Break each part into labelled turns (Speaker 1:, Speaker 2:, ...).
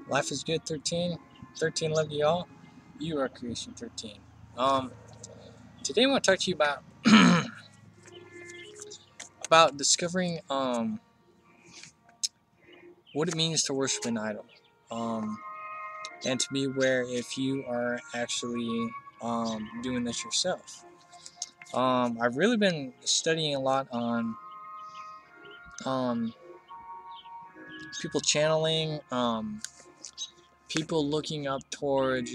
Speaker 1: Life is good, 13. 13, love you all. You are creation 13. Today I want to talk to you about about discovering what it means to worship an idol. Um, and to be aware if you are actually doing this yourself. I've really been studying a lot on um, people channeling, people looking up towards,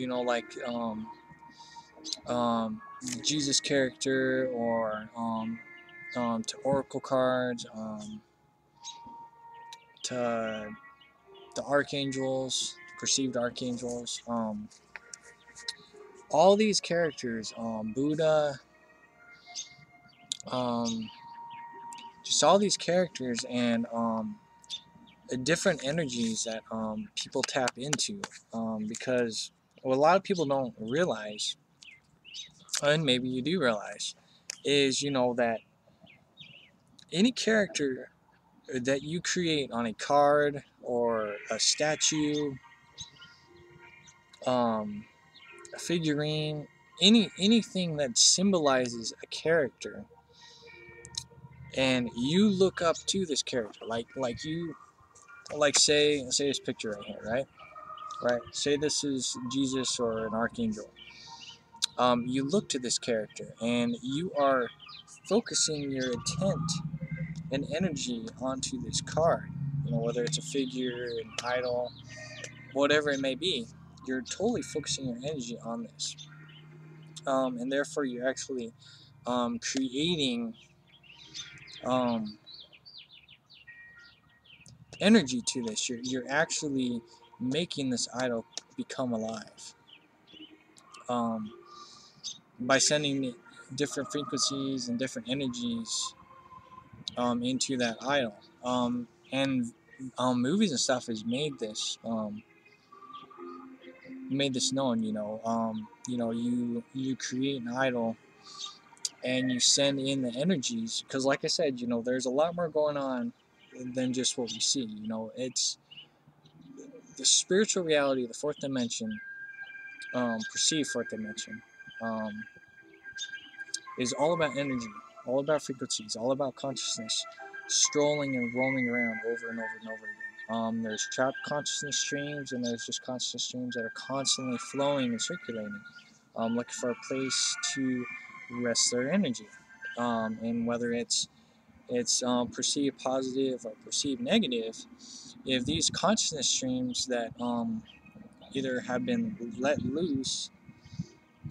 Speaker 1: um, Jesus character or to oracle cards, to the archangels, perceived archangels, all these characters, Buddha, um, just all these characters and different energies that people tap into because what a lot of people don't realize, and maybe you do realize, is that any character that you create on a card or a statue, um, a figurine, anything that symbolizes a character, and you look up to this character, like say this picture right here, right. Say this is Jesus or an archangel. You look to this character and you are focusing your intent and energy onto this card. Whether it's a figure, an idol, whatever it may be, you're totally focusing your energy on this, and therefore you're actually creating um, energy to this. You're actually making this idol become alive um, by sending different frequencies and different energies into that idol. And movies and stuff has made this known. You create an idol and you send in the energies because, like I said, there's a lot more going on than just what we see. It's the spiritual reality, the fourth dimension, perceived fourth dimension, um, is all about energy, all about frequencies, all about consciousness, strolling and roaming around over and over and over again. There's trapped consciousness streams, and there's just consciousness streams that are constantly flowing and circulating, looking for a place to rest their energy. And whether it's perceived positive or perceived negative, if these consciousness streams that either have been let loose,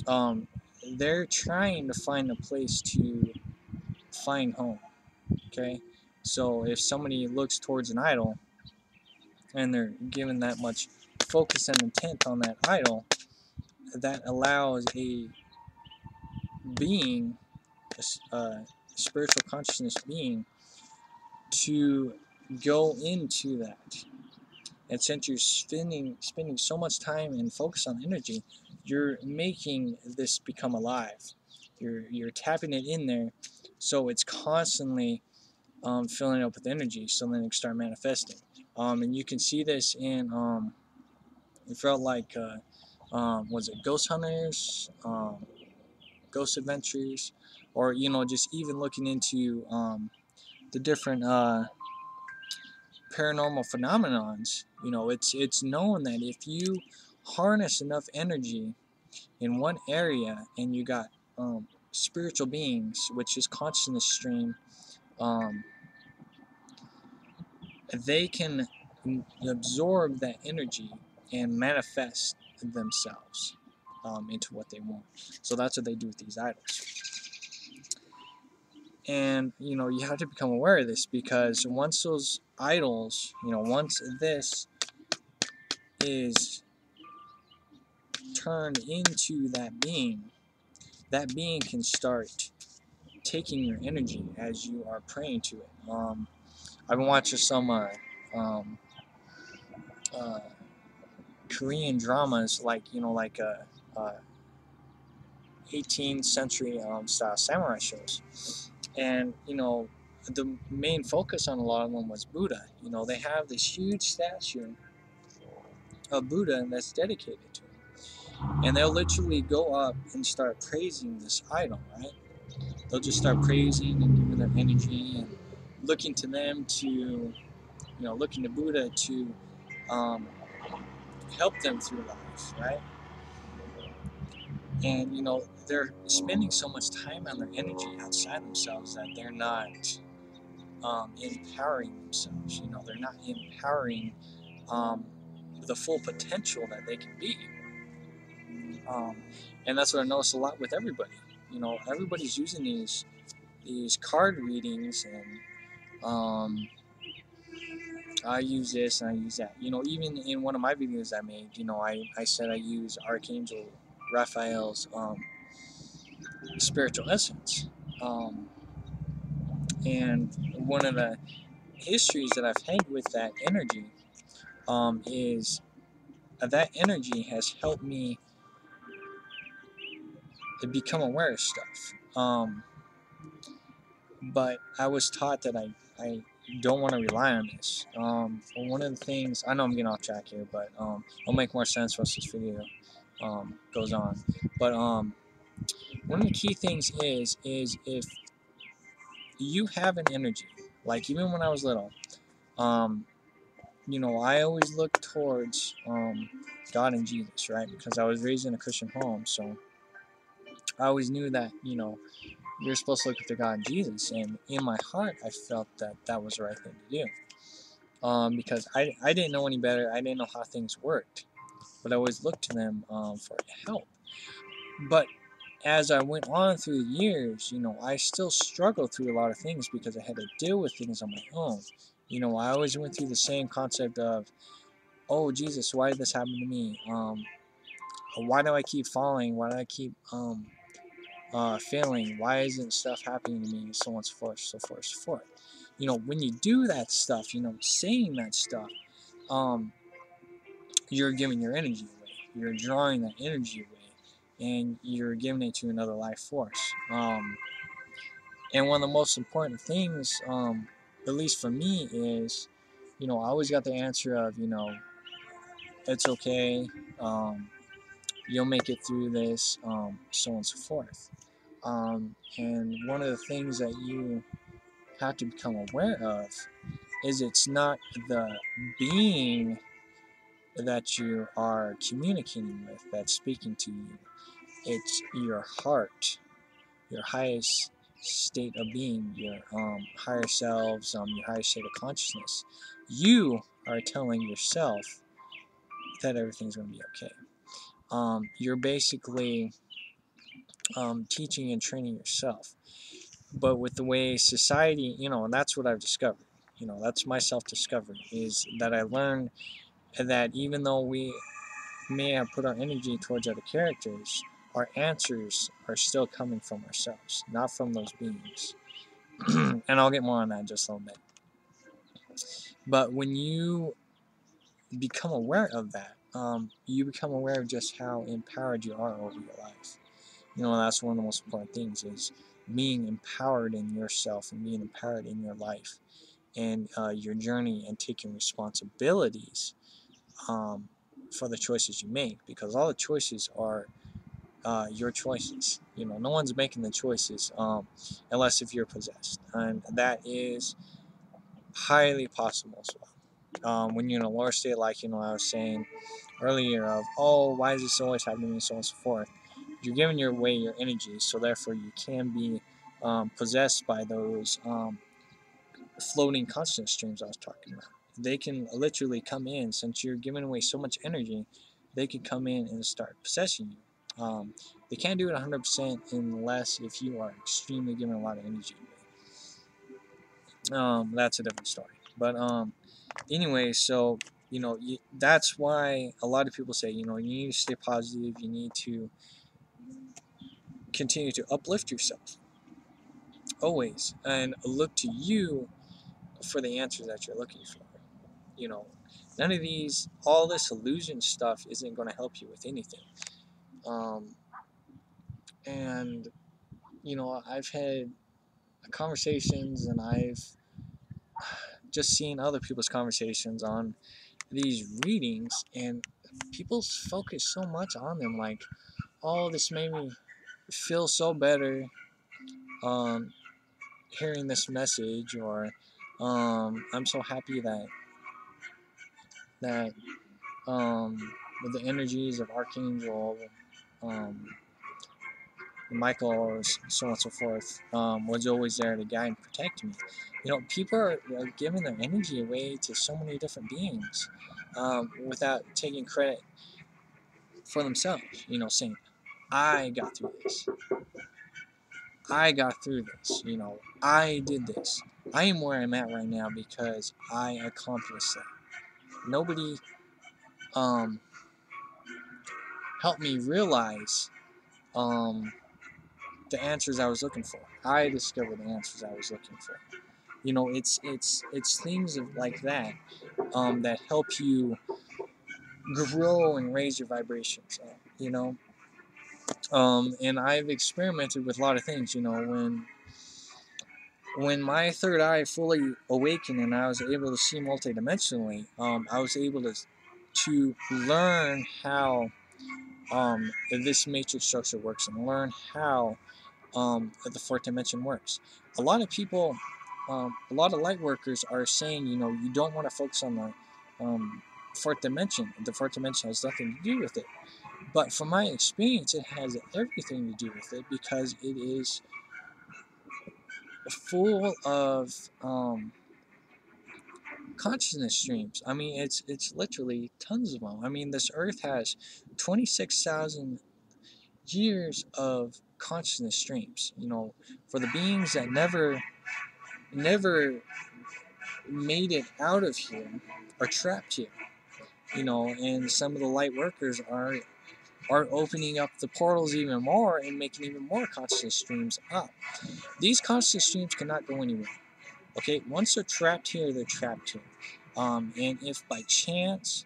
Speaker 1: um, they're trying to find a place to find home. Okay, so if somebody looks towards an idol and they're given that much focus and intent on that idol, that allows a being, a spiritual consciousness being, to go into that. And since you're spending so much time and focus on energy, you're making this become alive. You're tapping it in there, so it's constantly filling up with energy. So then it can start manifesting. And you can see this in it felt like was it Ghost Hunters, Ghost Adventures, or just even looking into the different paranormal phenomenons. It's known that if you harness enough energy in one area and you got spiritual beings, which is consciousness stream, um, they can absorb that energy and manifest themselves into what they want. So that's what they do with these idols. And you have to become aware of this, because once those idols, once this is turned into that being can start taking your energy as you are praying to it. I've been watching some uh, Korean dramas, uh, 18th century style samurai shows, and the main focus on a lot of them was Buddha. They have this huge statue a Buddha that's dedicated to him. And they'll literally go up and start praising this idol, right? They'll just start praising and giving their energy and looking to them to, looking to Buddha to um, help them through life, right? And they're spending so much time on their energy outside themselves that they're not empowering themselves. They're not empowering um, the full potential that they can be. And that's what I notice a lot with everybody. Everybody's using these card readings, and I use this and I use that. Even in one of my videos I made, I said I use Archangel Raphael's spiritual essence. And one of the histories that I've had with that energy is that energy has helped me to become aware of stuff. But I was taught that I don't want to rely on this. One of the things, I know I'm getting off track here, but it'll make more sense once this video goes on. But one of the key things is if you have an energy, like even when I was little, I always looked towards God and Jesus, right? Because I was raised in a Christian home, so I always knew that, you're supposed to look up to God and Jesus, and in my heart, I felt that that was the right thing to do. Because I didn't know any better. I didn't know how things worked, but I always looked to them for help. But as I went on through the years, I still struggled through a lot of things because I had to deal with things on my own. I always went through the same concept of, oh, Jesus, why did this happen to me? Why do I keep falling? Why do I keep failing? Why isn't stuff happening to me? So on and so forth, so forth, so forth. When you do that stuff, saying that stuff, you're giving your energy away. You're drawing that energy away, and you're giving it to another life force. And one of the most important things, at least for me, is, I always got the answer of, it's okay, you'll make it through this, so on and so forth. And one of the things that you have to become aware of is it's not the being that you are communicating with that's speaking to you. It's your heart, your highest state of being, your higher selves, your higher state of consciousness. You are telling yourself that everything's going to be okay. You're basically teaching and training yourself. But with the way society, and that's what I've discovered. That's my self-discovery, is that I learned that even though we may have put our energy towards other characters, our answers are still coming from ourselves, not from those beings. And I'll get more on that in just a little bit. But when you become aware of that, you become aware of just how empowered you are over your life. That's one of the most important things, is being empowered in yourself and being empowered in your life and your journey, and taking responsibilities for the choices you make, because all the choices are your choices. No one's making the choices unless if you're possessed, and that is highly possible as well. When you're in a lower state, like I was saying earlier, of, oh, why is this always happening to me, so on and so forth, you're giving away your energy, so therefore you can be possessed by those floating consciousness streams I was talking about. They can literally come in, since you're giving away so much energy, they can come in and start possessing you. They can't do it 100% unless if you are extremely giving a lot of energy away. That's a different story. But anyway, so that's why a lot of people say, you need to stay positive, you need to continue to uplift yourself always, and look to you for the answers that you're looking for. None of all this illusion stuff isn't going to help you with anything. And I've had conversations, and I've just seen other people's conversations on these readings, and people focus so much on them, like, oh, this made me feel so better, um, hearing this message, or I'm so happy that um, with the energies of Archangel um, Michael, or so on and so forth, was always there to guide and protect me. People are giving their energy away to so many different beings, without taking credit for themselves. Saying, I got through this. I got through this. I did this. I am where I'm at right now because I accomplished that. Nobody um, helped me realize the answers I was looking for. I discovered the answers I was looking for. It's things like that, that help you grow and raise your vibrations up. And I've experimented with a lot of things. When my third eye fully awakened and I was able to see multidimensionally, I was able to learn how this matrix structure works, and learn how the fourth dimension works. A lot of people, a lot of light workers are saying, you don't want to focus on the fourth dimension. The fourth dimension has nothing to do with it. But from my experience, it has everything to do with it, because it is full of consciousness streams. I mean, it's literally tons of them. I mean, this Earth has 26,000 years of consciousness streams. For the beings that never made it out of here, are trapped here. And some of the light workers are opening up the portals even more and making even more consciousness streams up. These consciousness streams cannot go anywhere. Okay, once they're trapped here, they're trapped here. And if by chance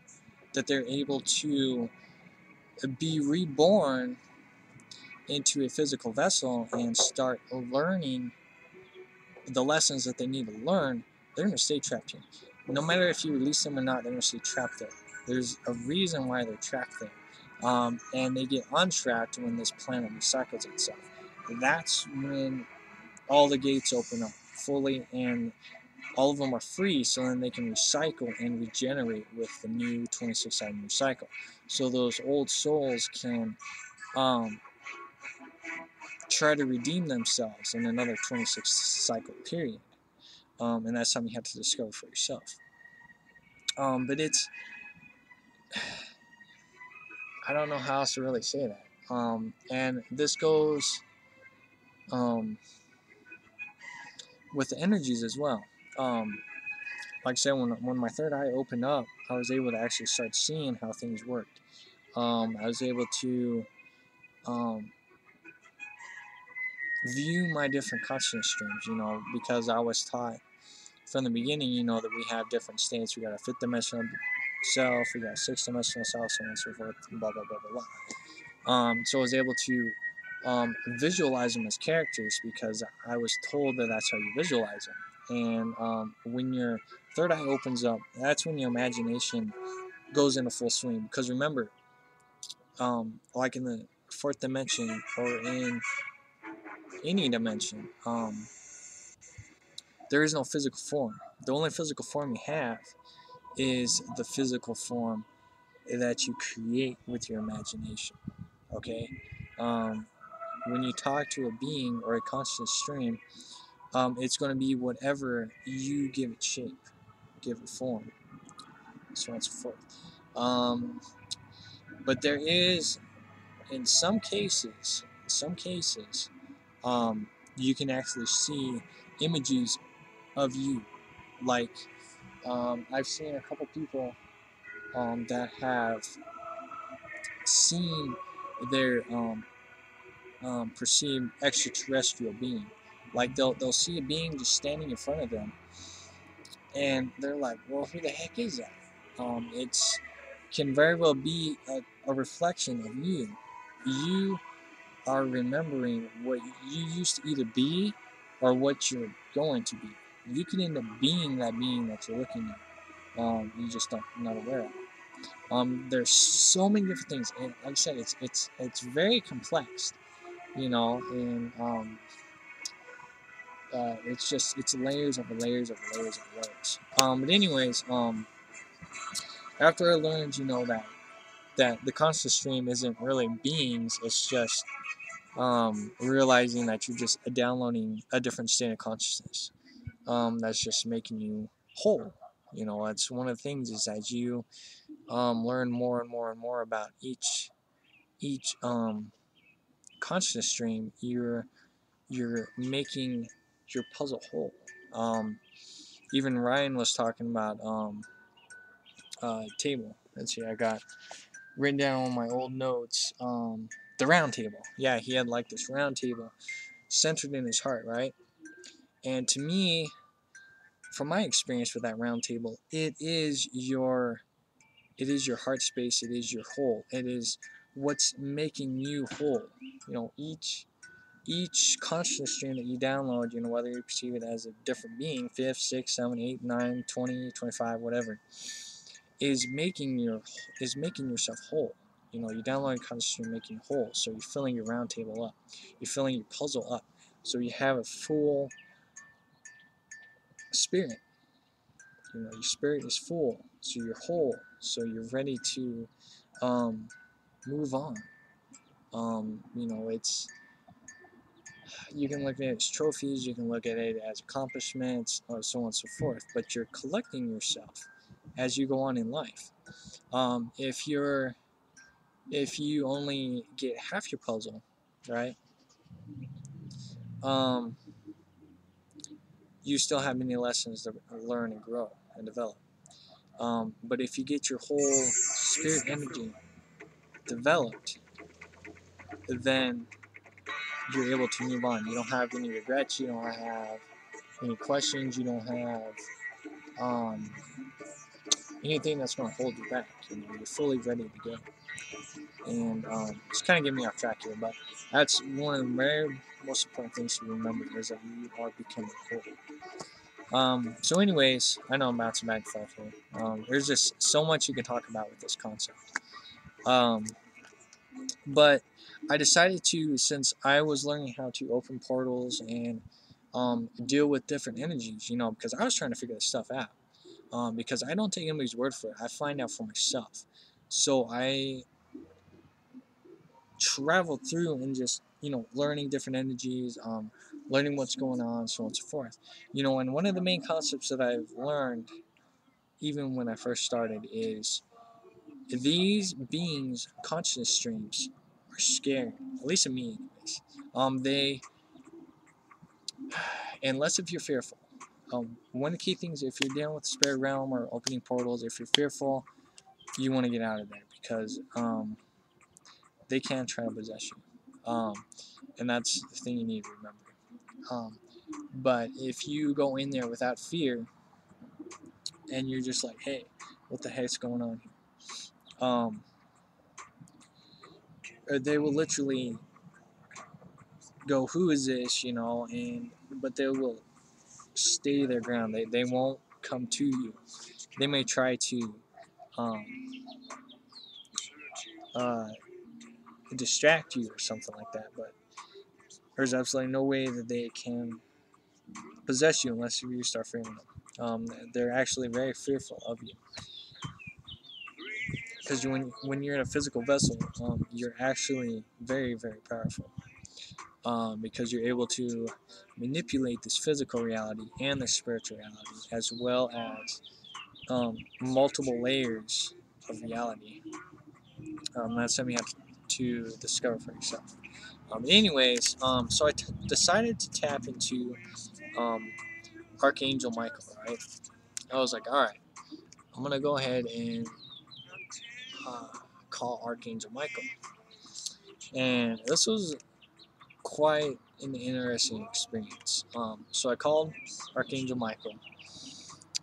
Speaker 1: that they're able to be reborn into a physical vessel and start learning the lessons that they need to learn, they're going to stay trapped here. No matter if you release them or not, they're going to stay trapped there. There's a reason why they're trapped there. And they get untrapped when this planet recycles itself. That's when all the gates open up fully, and all of them are free, so then they can recycle and regenerate with the new 26-sided new cycle. So those old souls can try to redeem themselves in another 26 cycle period. And that's something you have to discover for yourself. But I don't know how else to really say that. And this goes with the energies as well. Like I said, when my third eye opened up, I was able to actually start seeing how things worked. I was able to view my different consciousness streams, because I was taught from the beginning, that we have different states. We got a fifth dimensional self, we got a sixth dimensional self, so on and so forth, blah, blah, blah, blah, blah. So I was able to visualize them as characters, because I was told that that's how you visualize them. And when your third eye opens up, that's when your imagination goes into full swing. Because remember, like in the fourth dimension or in any dimension, there is no physical form. The only physical form you have is the physical form that you create with your imagination. Okay? When you talk to a being or a conscious stream, it's going to be whatever you give it shape, give it form, so on and so forth. But there is, in some cases, you can actually see images of you. Like, I've seen a couple people that have seen their perceived extraterrestrial being. Like, they'll see a being just standing in front of them, and they're like, well, who the heck is that? It's can very well be a reflection of you. You are remembering what you used to either be or what you're going to be. You can end up being that being that you're looking at. You just not aware of. There's so many different things, and like I said, it's very complex, you know, and it's layers over layers over layers over layers. But anyways, after I learned, you know, that the conscious stream isn't really beings, it's just realizing that you're just downloading a different state of consciousness. That's just making you whole. You know, that's one of the things is as you learn more and more and more about each consciousness stream, you're making your puzzle whole. Even Ryan was talking about table. Let's see, I got written down on my old notes. The round table. Yeah, he had like this round table centered in his heart, right? And to me, from my experience with that round table, it is your heart space, it is your whole, it is what's making you whole. You know, each consciousness stream that you download, you know, whether you perceive it as a different being, 5th, 6th, 7th, 8th, 9th, 20, 25, whatever, is making yourself whole. You know, you download consciousness stream making you whole, so you're filling your round table up, you're filling your puzzle up, so you have a full spirit. You know, your spirit is full, so you're whole, so you're ready to move on. You know, it's you can look at it as trophies, you can look at it as accomplishments, so on and so forth. But you're collecting yourself as you go on in life. If you only get half your puzzle, right? Um, you still have many lessons to learn and grow and develop. But if you get your whole spirit energy developed, then you're able to move on. You don't have any regrets. You don't have any questions. You don't have um, anything that's going to hold you back. You know, you're fully ready to go. And it's kind of getting me off track here, but that's one of the very most important things to remember is that you are becoming whole. So, anyways, I know I'm bouncing back and forth here. There's just so much you can talk about with this concept. Um, but I decided to, since I was learning how to open portals and deal with different energies, you know, because I was trying to figure this stuff out. Because I don't take anybody's word for it. I find out for myself. So I travel through and just, you know, learning different energies, learning what's going on, so on and so forth. You know, and one of the main concepts that I've learned, even when I first started, is these beings' consciousness streams are scary. At least to me, anyways. They, unless if you're fearful. One of the key things, if you're dealing with the spirit realm or opening portals, if you're fearful, you want to get out of there because they can try to possess you. And that's the thing you need to remember. But if you go in there without fear and you're just like, hey, what the heck's going on here? They will literally go, who is this? You know, but they will stay their ground. They won't come to you. They may try to um, uh, distract you or something like that, but there's absolutely no way that they can possess you unless you start fearing them. They're actually very fearful of you because when you're in a physical vessel, you're actually very very powerful because you're able to manipulate this physical reality and the spiritual reality as well as multiple layers of reality. That's something you have to discover for yourself. Anyways, so I decided to tap into um, Archangel Michael, right? I was like, all right, I'm going to go ahead and uh, call Archangel Michael. And this was quite an interesting experience. So I called Archangel Michael,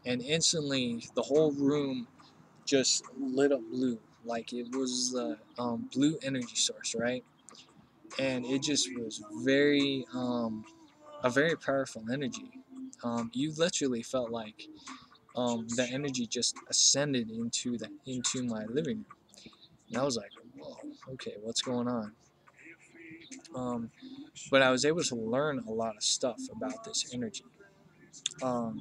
Speaker 1: and instantly the whole room just lit up blue. Like it was the blue energy source, right? And it just was a very powerful energy. You literally felt like the energy just ascended into my living room. And I was like, whoa, okay, what's going on? But I was able to learn a lot of stuff about this energy. Um,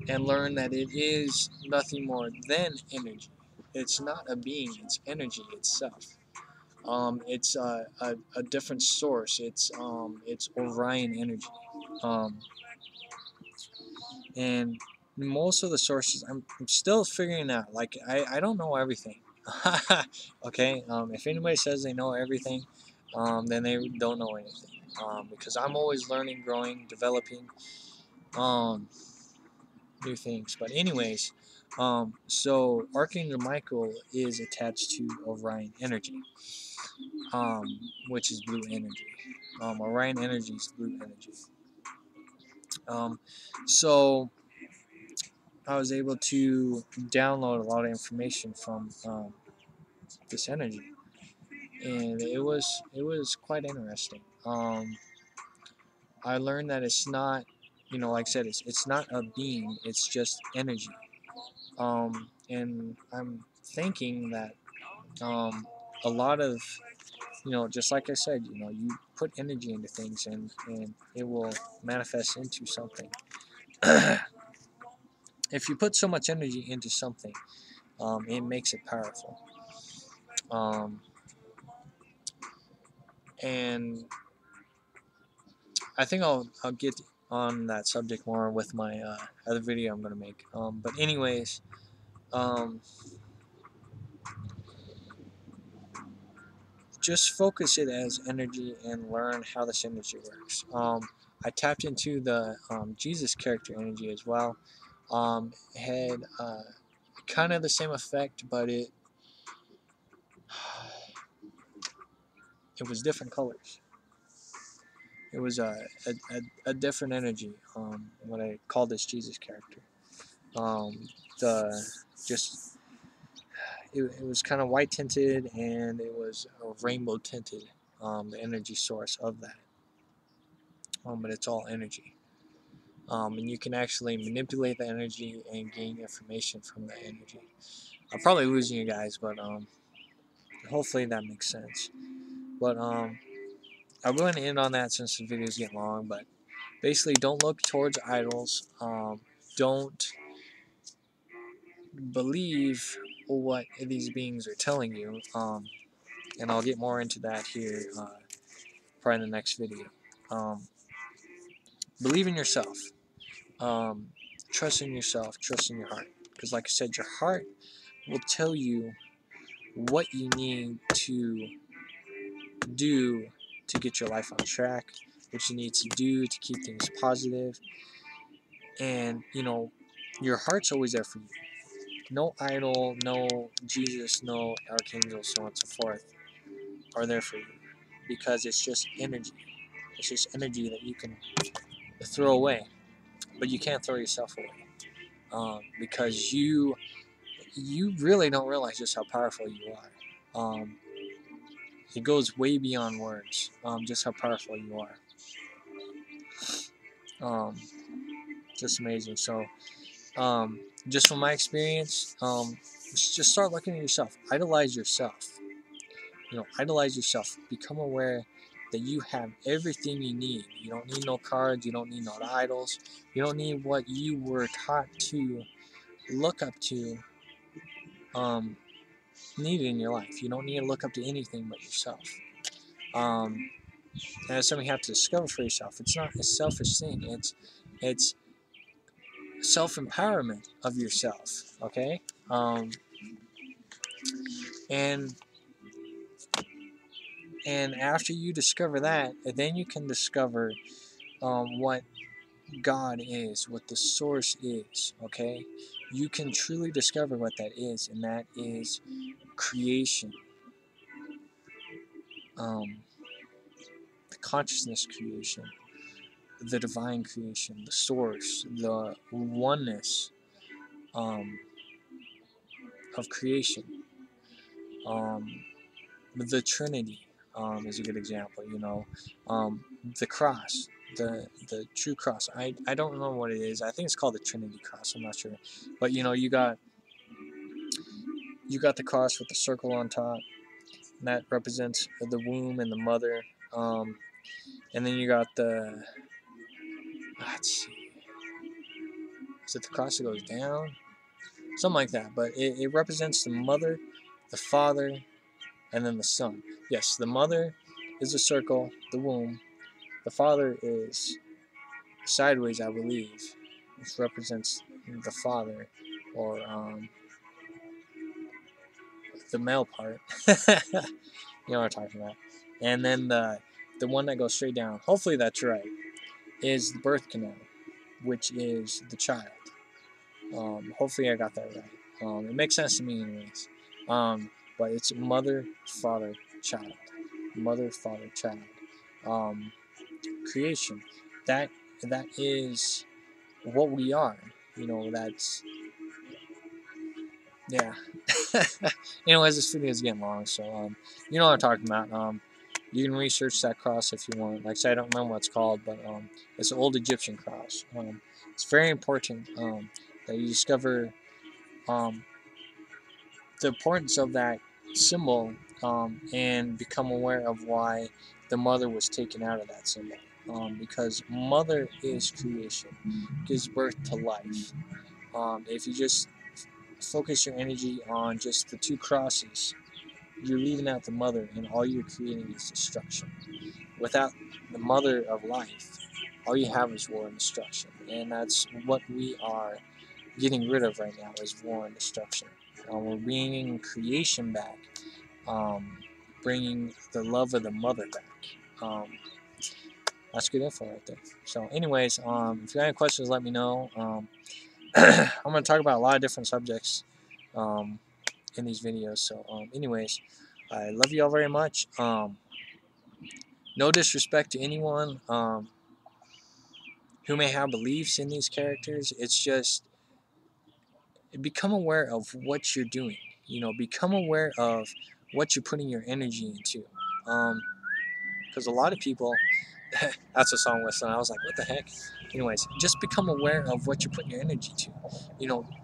Speaker 1: and learn that it is nothing more than energy. It's not a being, it's energy itself. It's a different source. It's Orion energy. Um, and most of the sources I'm still figuring out. Like I don't know everything. Okay. If anybody says they know everything, then they don't know anything. Because I'm always learning, growing, developing new things. But anyways, so Archangel Michael is attached to Orion energy, which is blue energy. Orion energy is blue energy. So I was able to download a lot of information from this energy, and it was quite interesting. I learned that it's not, like I said, it's not a being; it's just energy. And I'm thinking that a lot of, just like I said, you put energy into things, and it will manifest into something. If you put so much energy into something, it makes it powerful. Um, and I think I'll get on that subject more with my other video I'm gonna make. But anyways, um, just focus it as energy and learn how this energy works. I tapped into the Jesus character energy as well. Had kind of the same effect, but it was different colors. It was a different energy. What I call this Jesus character. The just it was kind of white tinted, and it was rainbow tinted. The energy source of that. But it's all energy. And you can actually manipulate the energy and gain information from that energy. I'm probably losing you guys, but hopefully that makes sense. But I'm going to end on that since the videos get long. But basically, don't look towards idols. Don't believe what these beings are telling you. And I'll get more into that here probably in the next video. Um, believe in yourself. Um, trust in yourself. Trust in your heart. Because, like I said, your heart will tell you what you need to do to get your life on track, what you need to do to keep things positive. And, your heart's always there for you. No idol, no Jesus, no archangel, so on and so forth are there for you. Because it's just energy. It's just energy that you can throw away. But you can't throw yourself away. Because you really don't realize just how powerful you are. It goes way beyond words, just how powerful you are. Just amazing. So, just from my experience, just start looking at yourself. Idolize yourself. Idolize yourself. Become aware that you have everything you need. You don't need no cards. You don't need no idols. You don't need what you were taught to look up to. Need it in your life. You don't need to look up to anything but yourself. And it's something you have to discover for yourself. It's not a selfish thing. It's self-empowerment of yourself. Okay. And after you discover that, then you can discover what God is, what the source is. Okay. You can truly discover what that is, and that is creation. The consciousness creation, the divine creation, the source, the oneness of creation. The Trinity is a good example. The cross, the true cross. I don't remember what it is. I think it's called the Trinity cross. I'm not sure, but you got the cross with the circle on top, and that represents the womb and the mother. Um, and then you got let's see, is it the cross that goes down? Something like that. But it represents the mother, the father, and then the son. Yes, the mother is the circle, the womb. The father is sideways, I believe, which represents the father, or the male part. You know what I'm talking about. And then the one that goes straight down, hopefully that's right, is the birth canal, which is the child. Hopefully I got that right. It makes sense to me anyways. But it's mother, father, child. Mother, father, child. Um, Creation. That that is what we are. That's, yeah. Anyways, this video is getting long, so you know what I'm talking about. You can research that cross if you want. Like I said, I don't remember what it's called, but it's an old Egyptian cross. It's very important that you discover um, the importance of that symbol, and become aware of why the mother was taken out of that symbol. Because mother is creation, gives birth to life. If you just focus your energy on just the two crosses, you're leaving out the mother, and all you're creating is destruction. Without the mother of life, all you have is war and destruction. And that's what we are getting rid of right now, is war and destruction. We're bringing creation back, bringing the love of the mother back. That's good info right there. So anyways, if you have any questions, let me know. I'm going to talk about a lot of different subjects in these videos. So anyways, I love you all very much. No disrespect to anyone who may have beliefs in these characters. It's just, become aware of what you're doing. Become aware of what you're putting your energy into. Because a lot of people, that's a song with, and I was like, what the heck? Anyways, just become aware of what you're putting your energy to.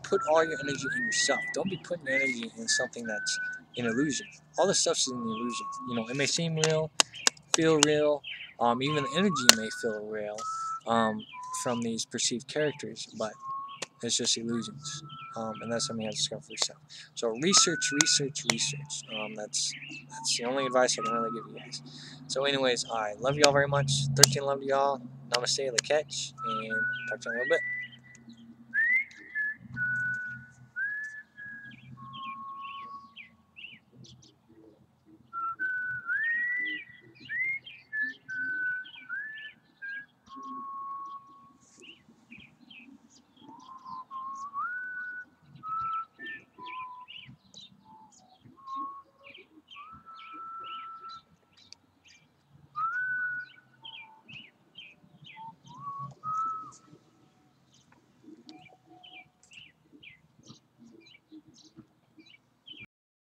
Speaker 1: Put all your energy in yourself. Don't be putting your energy in something that's an illusion. All this stuff's an illusion. It may seem real, feel real. Even the energy may feel real from these perceived characters, but it's just illusions. And that's something you have to discover for yourself. So research, research, research. That's the only advice I can really give you guys. So anyways, I love you all very much. 13 love to y'all. Namaste, la catch, and talk to you in a little bit.